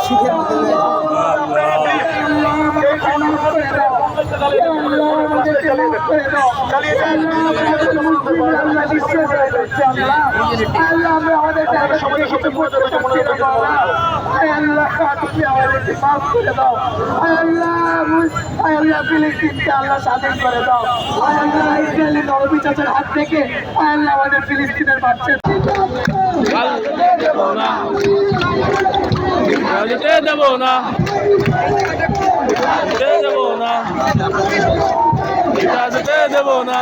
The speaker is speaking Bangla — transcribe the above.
সুখের মধ্যে আল্লাহ স্বাধীন করে দাও। আল্লাহ ইসরায়েলি নরপিচাচের হাত থেকে আল্লাহ আমাদের ফিলিস্তিনের বাচ্চা দেবো না, দেবো না, দেবো না।